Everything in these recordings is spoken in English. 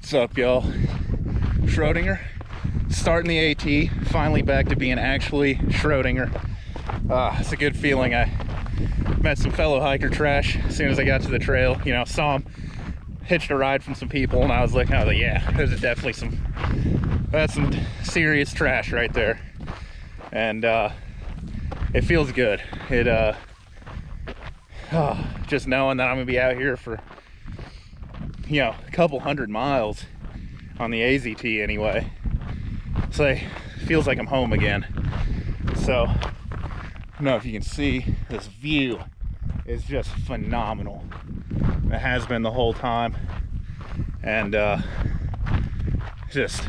What's up, y'all? Schrodinger, starting the AT, finally back to being actually Schrodinger. It's a good feeling. I met some fellow hiker trash as soon as I got to the trail. You know, saw them, hitched a ride from some people, and I was like, yeah, there's definitely that's some serious trash right there. And it feels good. Just knowing that I'm gonna be out here for, you know, a couple hundred miles on the AZT anyway. So it feels like I'm home again. So I don't know if you can see, this view is just phenomenal. It has been the whole time. And just,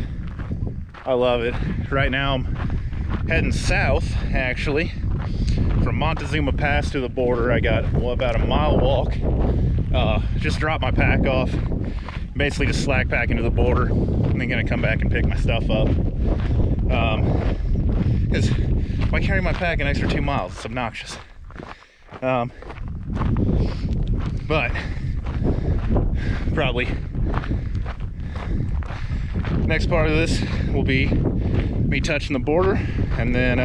I love it. Right now I'm heading south, actually, from Montezuma Pass to the border. I got, well, about a mile walk. Just dropped my pack off, basically just slack pack into the border, and then gonna come back and pick my stuff up. Because why carry my pack an extra 2 miles? It's obnoxious. But probably next part of this will be me touching the border, and then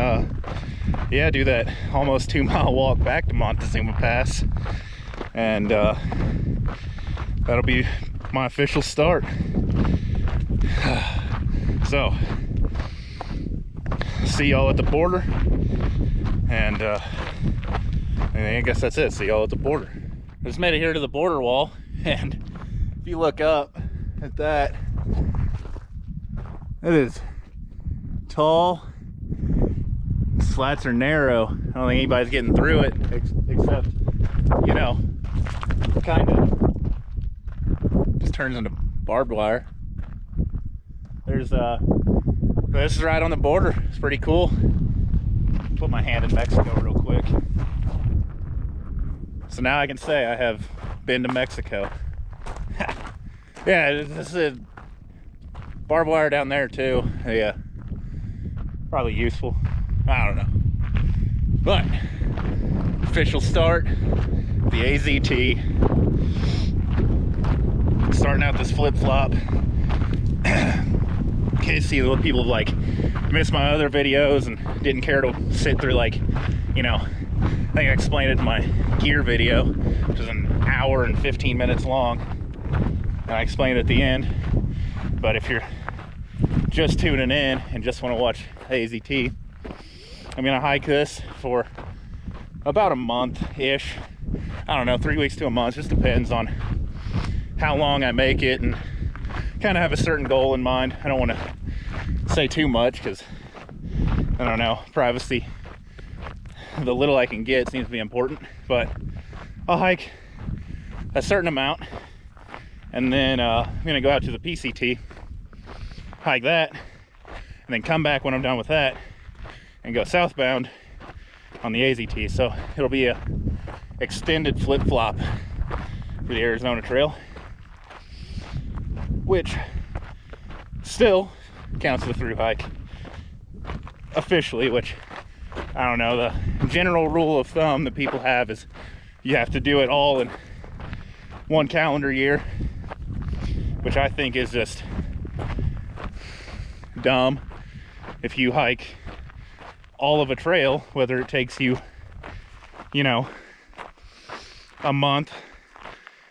yeah, do that almost 2 mile walk back to Montezuma Pass, and that'll be my official start. So see y'all at the border, and I guess that's it. See y'all at the border. I just made it here to the border wall, and if you look up at that, it is tall. Slats are narrow. I don't think anybody's getting through it, except, you know, kind of just turns into barbed wire. There's this is right on the border. It's pretty cool. Put my hand in Mexico real quick. So now I can say I have been to Mexico. Yeah, this is barbed wire down there too. Yeah, probably useful. I don't know. But official start, the AZT. Starting out this flip-flop. In case you people like missed my other videos and didn't care to sit through, like, you know, I think I explained it in my gear video, which is an hour and 15 minutes long, and I explained it at the end. But if you're just tuning in and just want to watch AZT, I'm gonna hike this for about a month-ish. I don't know, 3 weeks to a month, just depends on how long I make it, and kind of have a certain goal in mind. I don't want to say too much because, I don't know, privacy, the little I can get seems to be important. But I'll hike a certain amount, and then I'm gonna go out to the PCT, hike that, and then come back when I'm done with that and go southbound on the AZT. So it'll be a extended flip-flop for the Arizona Trail, which still counts as a through hike officially, which, I don't know, the general rule of thumb that people have is you have to do it all in one calendar year, which I think is just dumb. If you hike all of a trail, whether it takes you, you know, a month,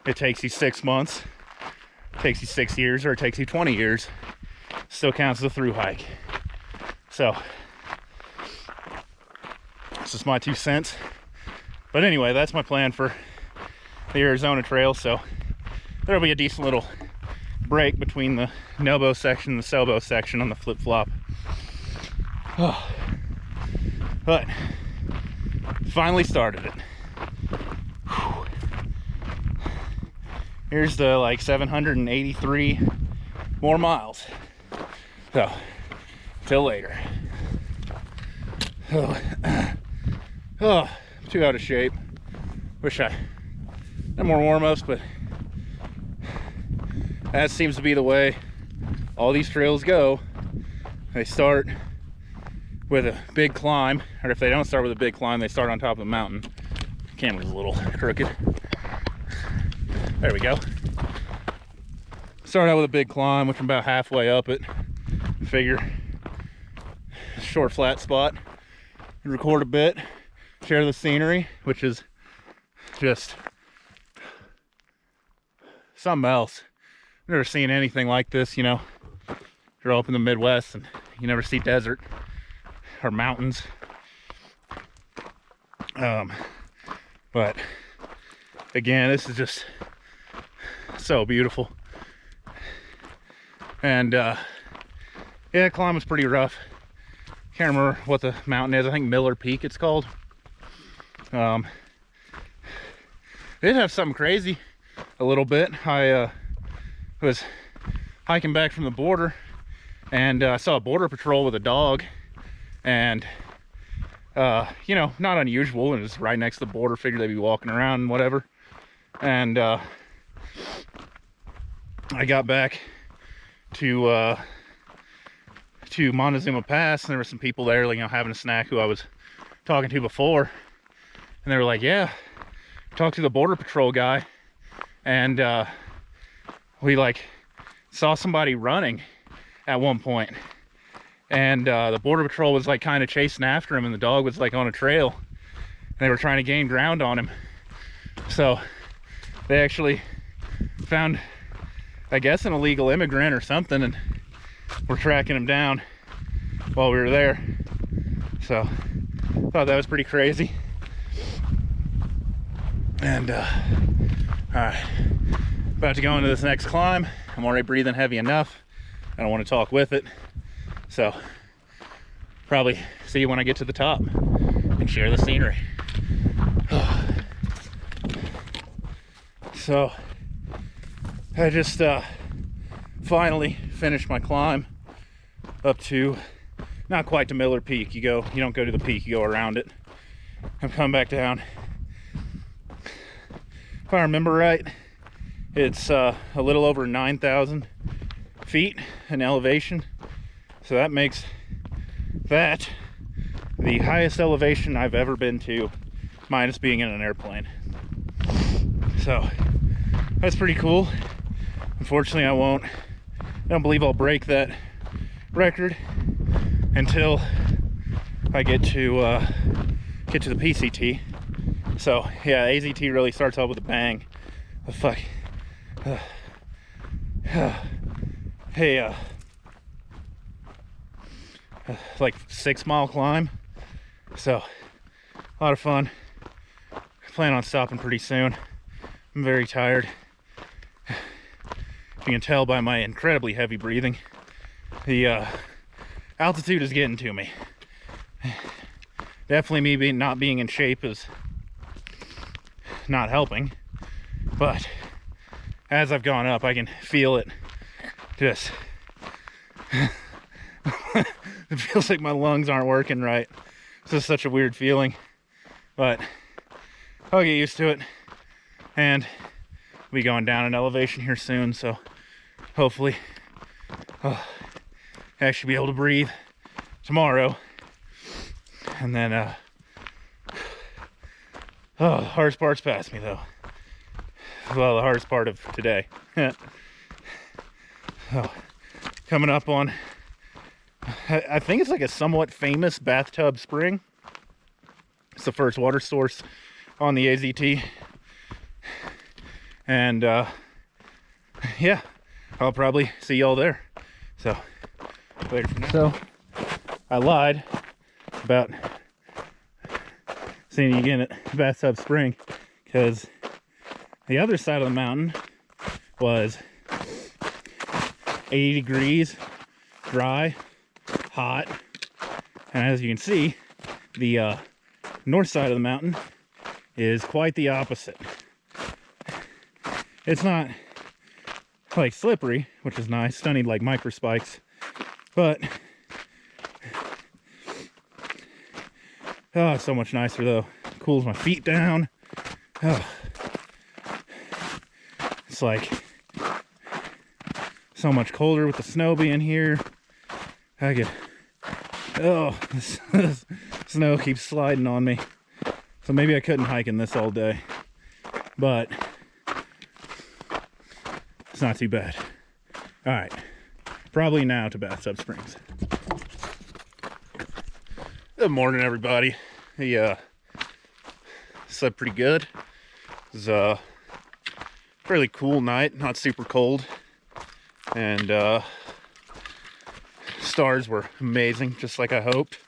it takes you 6 months, it takes you 6 years, or it takes you 20 years, still counts as a through hike. So this is my 2 cents. But anyway, that's my plan for the Arizona Trail. So there'll be a decent little break between the Nobo section and the Sobo section on the flip-flop. But finally started it. Whew. Here's the like 783 more miles. So till later. Oh, I'm too out of shape. Wish I had more warm-ups, but that seems to be the way all these trails go. They start with a big climb, or if they don't start with a big climb, they start on top of the mountain. Camera's a little crooked. There we go. Start out with a big climb, which I'm about halfway up it. Figure short flat spot and record a bit, share the scenery, which is just something else. I've never seen anything like this, you know. You're up in the Midwest and you never see desert or mountains. But again, this is just so beautiful. And yeah, climb was pretty rough. Can't remember what the mountain is. I think Miller Peak it's called. It did have something crazy a little bit. I was hiking back from the border and I saw a border patrol with a dog, and you know, not unusual, and it was right next to the border. Figured they'd be walking around and whatever. And I got back to Montezuma Pass, and there were some people there, like, you know, having a snack who I was talking to before, and they were like, yeah, talked to the border patrol guy, and we like saw somebody running at one point, and the border patrol was like kind of chasing after him, and the dog was like on a trail, and they were trying to gain ground on him. So they actually found, I guess, an illegal immigrant or something, and we're tracking him down while we were there. So thought that was pretty crazy. And all right, about to go into this next climb. I'm already breathing heavy enough. I don't want to talk with it, so probably see you when I get to the top and share the scenery. So I just finally finished my climb up to, not quite to Miller Peak. You don't go to the peak, you go around it. I've come back down. If I remember right, it's a little over 9,000 feet in elevation. So that makes that the highest elevation I've ever been to, minus being in an airplane. So that's pretty cool. Unfortunately, I don't believe I'll break that record until I get to the PCT. So yeah, AZT really starts off with a bang. Oh, fuck. Hey, like 6-mile climb. So a lot of fun. Plan on stopping pretty soon. I'm very tired. You can tell by my incredibly heavy breathing. The altitude is getting to me. Definitely me not being in shape is not helping, but as I've gone up, I can feel it. Just it feels like my lungs aren't working right. It's just such a weird feeling, but I'll get used to it, and we'll be going down in elevation here soon, so hopefully I should be able to breathe tomorrow. And then the hardest part's past me though. Well, the hardest part of today. Coming up on, I think it's like a somewhat famous bathtub spring. It's the first water source on the AZT. And yeah, I'll probably see y'all there. So later for now. So I lied about seeing you again at Bathtub Spring, because the other side of the mountain was 80 degrees, dry, hot, and as you can see, the north side of the mountain is quite the opposite. It's not like slippery, which is nice, stunning like micro spikes, but oh, it's so much nicer though. It cools my feet down. Oh. It's like so much colder with the snow being here. I get, oh, this snow keeps sliding on me. So maybe I couldn't hike in this all day, but it's not too bad. All right, probably now to Bathtub Springs. Good morning, everybody. He slept pretty good. It was a fairly cool night, not super cold, and stars were amazing, just like I hoped.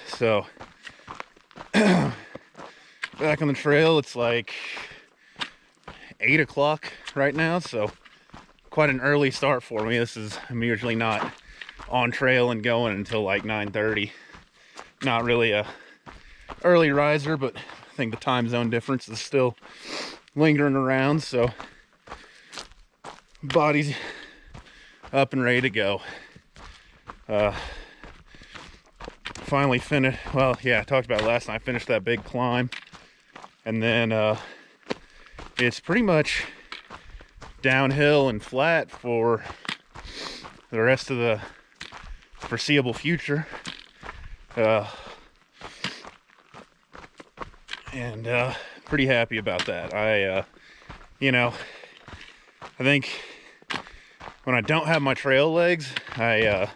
So back on the trail, it's like 8 o'clock right now, so quite an early start for me. I'm usually not on trail and going until like 9:30. Not really a early riser, but I think the time zone difference is still lingering around, so body's up and ready to go. Finally finished, well, yeah, I talked about it last night. I finished that big climb, and then it's pretty much downhill and flat for the rest of the foreseeable future. And pretty happy about that. You know, I think when I don't have my trail legs, I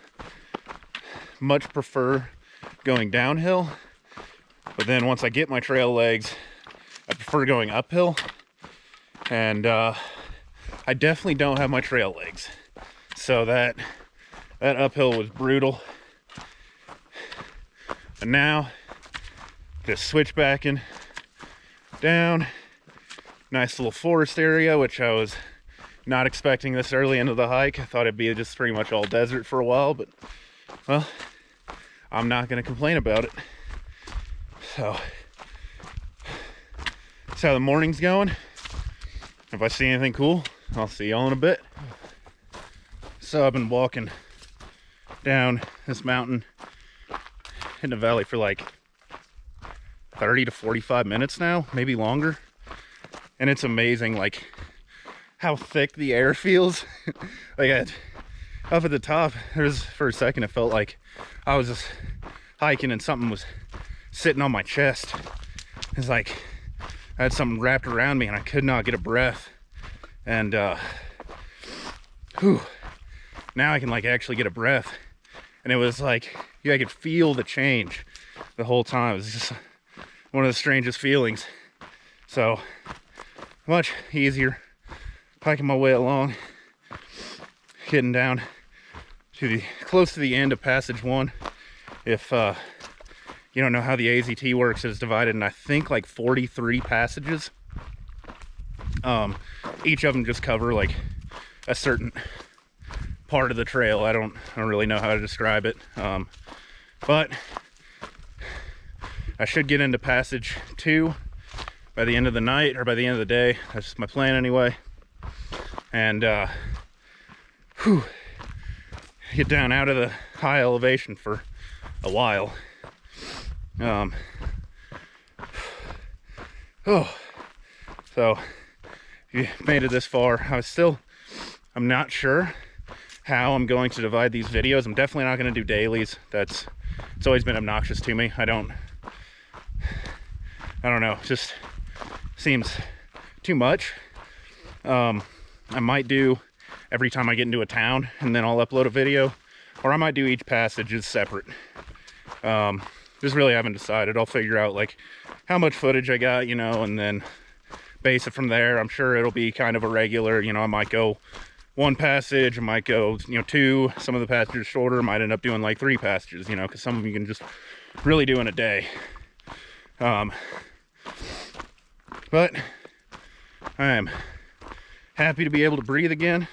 much prefer going downhill. But then once I get my trail legs, I prefer going uphill. And I definitely don't have my trail legs. So that uphill was brutal. And now, just switchbacking down. Nice little forest area, which I was not expecting this early into the hike. I thought it'd be just pretty much all desert for a while, but, well, I'm not going to complain about it. So, that's how the morning's going. If I see anything cool, I'll see y'all in a bit. So I've been walking down this mountain in the valley for like 30 to 45 minutes now, maybe longer. And it's amazing, like, how thick the air feels. Like, up at the top, for a second, it felt like I was just hiking and something was sitting on my chest. It's like I had something wrapped around me and I could not get a breath. And now I can like actually get a breath. And it was like, I could feel the change the whole time. It was just one of the strangest feelings. So much easier hiking my way along, getting down to close to the end of passage 1. If you don't know how the AZT works, it's divided in, I think, like 43 passages. Each of them just cover like a certain part of the trail. I don't really know how to describe it, but I should get into passage 2 by the end of the night, or by the end of the day. That's my plan anyway. And get down out of the high elevation for a while. So if you made it this far, I'm not sure how I'm going to divide these videos. I'm definitely not going to do dailies. It's always been obnoxious to me. I don't know, it just seems too much. I might do every time I get into a town, and then I'll upload a video, or I might do each passage as separate. Just really haven't decided. I'll figure out like how much footage I got, you know, and then base it from there. I'm sure it'll be kind of irregular, you know. I might go 1 passage, I might go, you know, 2. Some of the passages shorter, might end up doing like 3 passages, you know, because some of them you can just really do in a day. But I am happy to be able to breathe again.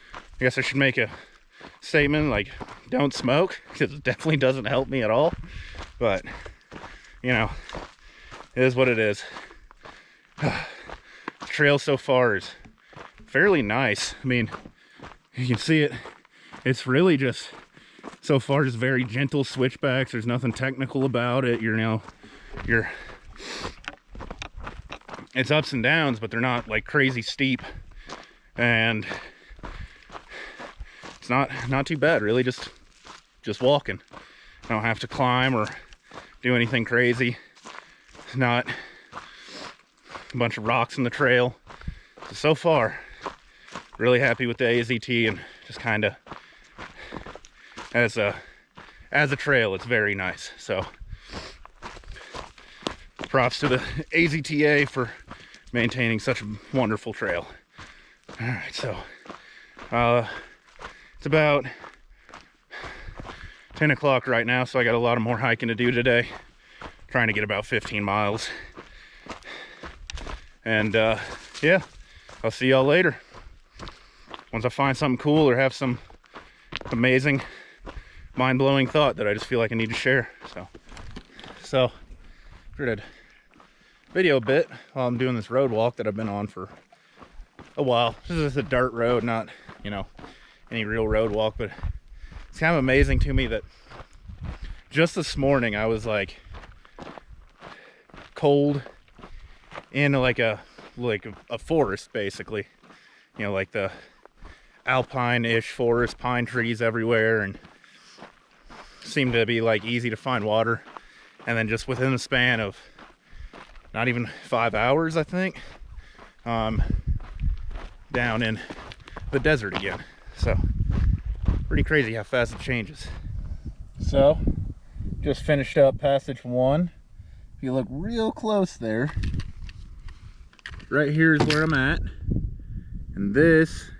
I guess I should make a statement like, don't smoke, because it definitely doesn't help me at all. But, you know, it is what it is. The trail so far is fairly nice. I mean, you can see it. It's really just, so far, just very gentle switchbacks. There's nothing technical about it. It's ups and downs, but they're not like crazy steep. And it's not too bad, really. Just walking. I don't have to climb or do anything crazy. It's not a bunch of rocks in the trail. So far, really happy with the AZT, and just kind of as a trail, it's very nice. So props to the AZTA for maintaining such a wonderful trail. All right, so it's about 10 o'clock right now, so I got a lot of more hiking to do today. Trying to get about 15 miles. And yeah, I'll see y'all later. Once I find something cool or have some amazing, mind-blowing thought that I just feel like I need to share. So figured I'd video a bit while I'm doing this road walk that I've been on for a while. This is just a dirt road, not, you know, any real road walk, but it's kind of amazing to me that just this morning I was like cold in like a forest, basically, you know, like the alpine-ish forest, pine trees everywhere, and seemed to be like easy to find water. And then just within the span of not even 5 hours, I think, down in the desert again. So pretty crazy how fast it changes. So just finished up passage 1. If you look real close there, right here is where I'm at, and this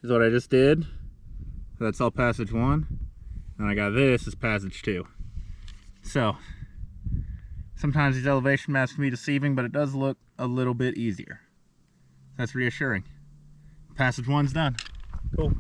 is what I just did. So that's all passage 1, and I got this as passage 2. So sometimes these elevation maps can be deceiving, but it does look a little bit easier. That's reassuring. Passage 1's done. Cool.